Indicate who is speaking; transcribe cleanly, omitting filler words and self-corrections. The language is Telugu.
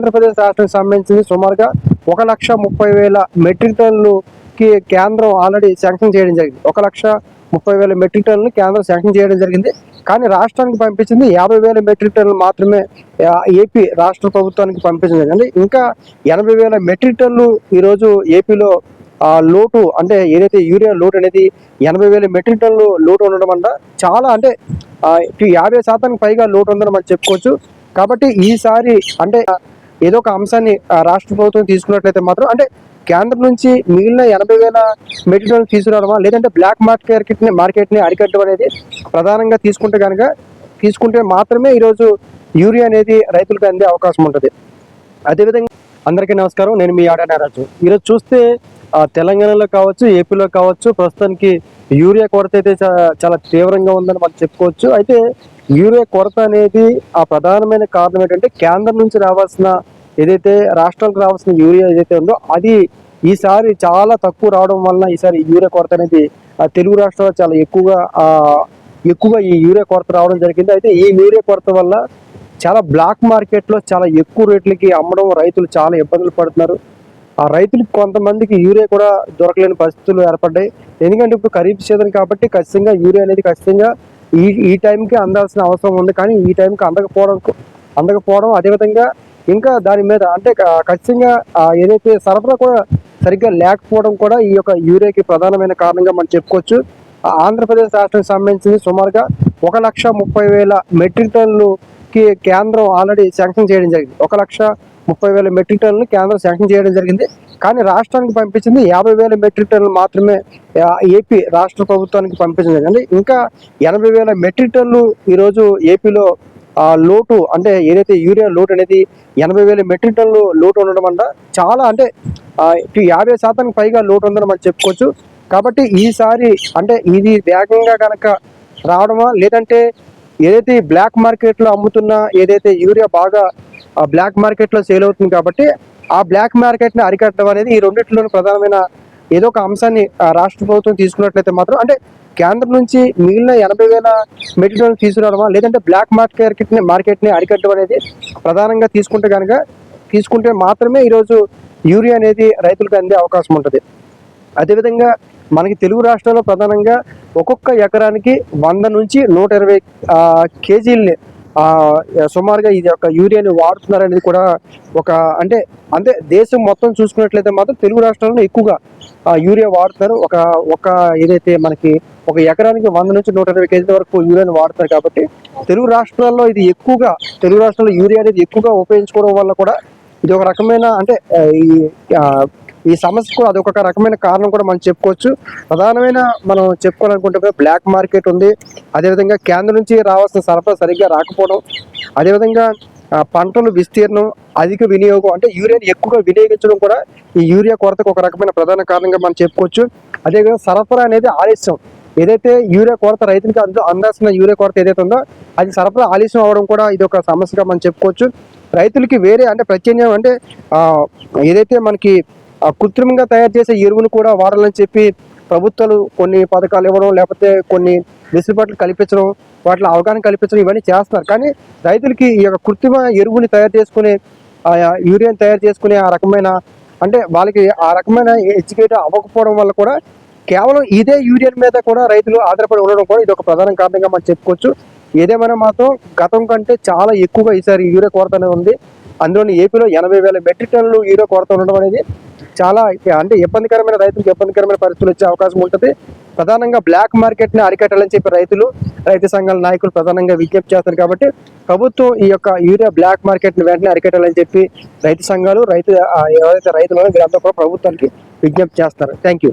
Speaker 1: ఆంధ్రప్రదేశ్ రాష్ట్రానికి సంబంధించి సుమారుగా 1,30,000 మెట్రిక్ టన్నులకి కేంద్రం ఆల్రెడీ శాంక్షన్ చేయడం జరిగింది. 1,30,000 మెట్రిక్ టన్నులు కేంద్రం శాంక్షన్ చేయడం జరిగింది. కానీ రాష్ట్రానికి పంపించింది 50,000 మెట్రిక్ టన్నులు మాత్రమే ఏపీ రాష్ట్ర ప్రభుత్వానికి పంపించింది. అంటే ఇంకా 80,000 మెట్రిక్ టన్నులు ఈరోజు ఏపీలో లోటు, అంటే ఏదైతే యూరియా లోటు అనేది 80,000 మెట్రిక్ టన్నులు లోటు ఉండడం వల్ల చాలా, అంటే 50% పైగా లోటు ఉందని మనం చెప్పుకోవచ్చు. కాబట్టి ఈసారి అంటే ఏదో ఒక అంశాన్ని రాష్ట్ర ప్రభుత్వం తీసుకున్నట్లయితే మాత్రం, అంటే కేంద్రం నుంచి మిగిలిన 80,000 మెట్రిక్ టన్నులు తీసుకురావడమా, లేదంటే బ్లాక్ మార్కెట్ని అరికట్టడం అనేది ప్రధానంగా తీసుకుంటే మాత్రమే ఈరోజు యూరియా అనేది రైతులకు అందే అవకాశం ఉంటుంది. అదేవిధంగా అందరికీ నమస్కారం, నేను మీ ఆడా నారాజు. ఈరోజు చూస్తే తెలంగాణలో కావచ్చు, ఏపీలో కావచ్చు, ప్రస్తుతానికి యూరియా కొరత అయితే చాలా తీవ్రంగా ఉందని మనం చెప్పుకోవచ్చు. అయితే యూరియా కొరత అనేది ప్రధానమైన కారణం ఏంటంటే, కేంద్రం నుంచి రావాల్సిన, ఏదైతే రాష్ట్రాలకు రావాల్సిన యూరియా ఏదైతే ఉందో అది ఈసారి చాలా తక్కువ రావడం వలన ఈసారి యూరియా కొరత అనేది తెలుగు రాష్ట్రాల్లో చాలా ఎక్కువగా ఈ యూరియా కొరత రావడం జరిగింది. అయితే ఈ యూరియా కొరత వల్ల చాలా బ్లాక్ మార్కెట్లో చాలా ఎక్కువ రేట్లకి అమ్మడం, రైతులు చాలా ఇబ్బందులు పడుతున్నారు. ఆ రైతులకు కొంతమందికి యూరియా కూడా దొరకలేని పరిస్థితులు ఏర్పడ్డాయి. ఎందుకంటే ఇప్పుడు ఖరీఫ్ సీజన్ కాబట్టి ఖచ్చితంగా యూరియా అనేది ఈ టైంకి అందాల్సిన అవసరం ఉంది. కానీ ఈ టైంకి అందకపోవడం అదేవిధంగా ఇంకా దాని మీద అంటే ఖచ్చితంగా ఏదైతే సరఫరా కూడా సరిగ్గా లేకపోవడం కూడా ఈ యొక్క యూరియాకి ప్రధానమైన కారణంగా మనం చెప్పుకోవచ్చు. ఆంధ్రప్రదేశ్ రాష్ట్రానికి సంబంధించి సుమారుగా 1,30,000 మెట్రిక్ టన్నులకి కేంద్రం ఆల్రెడీ శాంక్షన్ చేయడం జరిగింది. 1,30,000 మెట్రిక్ టన్నులు కేంద్రం శాంక్షన్ చేయడం జరిగింది. కానీ రాష్ట్రానికి పంపించింది 50,000 మెట్రిక్ టన్నులు మాత్రమే ఏపీ రాష్ట్ర ప్రభుత్వానికి పంపించింది. అంటే ఇంకా 80,000 మెట్రిక్ టన్నులు ఈరోజు ఏపీలో లోటు, అంటే ఏదైతే యూరియా లోటు అనేది 80,000 మెట్రిక్ టన్నులు లోటు ఉండడం వల్ల చాలా, అంటే 50% పైగా లోటు ఉందని మనం చెప్పుకోవచ్చు. కాబట్టి ఈసారి అంటే ఇది వేగంగా కనుక రావడమా, లేదంటే ఏదైతే బ్లాక్ మార్కెట్లో అమ్ముతున్న ఏదైతే యూరియా బాగా బ్లాక్ మార్కెట్లో సేల్ అవుతుంది కాబట్టి ఆ బ్లాక్ మార్కెట్ని అరికట్టడం అనేది ఈ రెండిట్లోని ప్రధానమైన ఏదో ఒక అంశాన్ని రాష్ట్ర ప్రభుత్వం తీసుకున్నట్లయితే మాత్రం, అంటే కేంద్రం నుంచి మిగిలిన 80,000 మెట్రిక్ టన్నులు తీసుకురావడమా, లేదంటే బ్లాక్ మార్కెట్ని అరికట్టడం అనేది ప్రధానంగా తీసుకుంటే మాత్రమే ఈరోజు యూరియా అనేది రైతులకు అందే అవకాశం ఉంటుంది. అదేవిధంగా మనకి తెలుగు రాష్ట్రాల్లో ప్రధానంగా ఒక్కొక్క ఎకరానికి 100 నుంచి 120 కేజీలని సుమారుగా ఇది ఒక యూరియాని వాడుతున్నారనేది కూడా అంటే దేశం మొత్తం చూసుకున్నట్లయితే మాత్రం తెలుగు రాష్ట్రాల్లో ఎక్కువగా యూరియా వాడుతున్నారు. ఒక ఏదైతే మనకి ఒక ఎకరానికి 100 నుంచి 120 కేజీల వరకు యూరియాని వాడుతున్నారు. కాబట్టి తెలుగు రాష్ట్రాల్లో యూరియా అనేది ఎక్కువగా ఉపయోగించుకోవడం వల్ల కూడా ఇది ఒక రకమైన, అంటే ఈ సమస్యకు అదొక రకమైన కారణం కూడా మనం చెప్పుకోవచ్చు. ప్రధానమైన మనం చెప్పుకోవాలనుకుంటే బ్లాక్ మార్కెట్ ఉంది. అదేవిధంగా కేంద్రం నుంచి రావాల్సిన సరఫరా సరిగ్గా రాకపోవడం, అదేవిధంగా పంటలు విస్తీర్ణం, అధిక వినియోగం, అంటే యూరియాని ఎక్కువగా వినియోగించడం కూడా ఈ యూరియా కొరతకు ఒక రకమైన ప్రధాన కారణంగా మనం చెప్పుకోవచ్చు. అదేవిధంగా సరఫరా అనేది ఆలస్యం, ఏదైతే యూరియా కొరత రైతులకి అందాల్సిన యూరియా కొరత ఏదైతే ఉందో అది సరఫరా ఆలస్యం అవడం కూడా ఇది ఒక సమస్యగా మనం చెప్పుకోవచ్చు. రైతులకి వేరే, అంటే ప్రత్యామ్నాయం, అంటే ఏదైతే మనకి కృత్రిమంగా తయారు చేసే ఎరువును కూడా వాడాలని చెప్పి ప్రభుత్వాలు కొన్ని పథకాలు ఇవ్వడం, లేకపోతే కొన్ని వెసులుబాట్లు కల్పించడం, వాటిలో అవగాహన కల్పించడం, ఇవన్నీ చేస్తున్నారు. కానీ రైతులకి ఈ యొక్క కృత్రిమ ఎరువుని తయారు చేసుకునే యూరియాని తయారు చేసుకునే ఆ రకమైన, అంటే వాళ్ళకి ఆ రకమైన ఎడ్యుకేట్ అవ్వకపోవడం వల్ల కూడా కేవలం ఇదే యూరియా మీద కూడా రైతులు ఆధారపడి ఉండడం కూడా ఇది ఒక ప్రధాన కారణంగా మనం చెప్పుకోవచ్చు. ఏదేమైనా మాత్రం గతం కంటే చాలా ఎక్కువగా ఈసారి యూరియా కొరత అనేది ఉంది. అందులోని ఏపీలో 80,000 మెట్రిక్ టన్నులు యూరియా కొరత ఉండడం అనేది చాలా, అంటే రైతులకు ఇబ్బందికరమైన పరిస్థితులు వచ్చే అవకాశం ఉంటుంది. ప్రధానంగా బ్లాక్ మార్కెట్ని అరికట్టాలని చెప్పి రైతు సంఘాల నాయకులు ప్రధానంగా విజ్ఞప్తి చేస్తారు. కాబట్టి ప్రభుత్వం ఈ యొక్క యూరియా బ్లాక్ మార్కెట్ని వెంటనే అరికట్టాలని చెప్పి రైతు సంఘాలు, ఎవరైతే రైతులు వీళ్ళంతా కూడా ప్రభుత్వానికి విజ్ఞప్తి చేస్తారు. Thank you.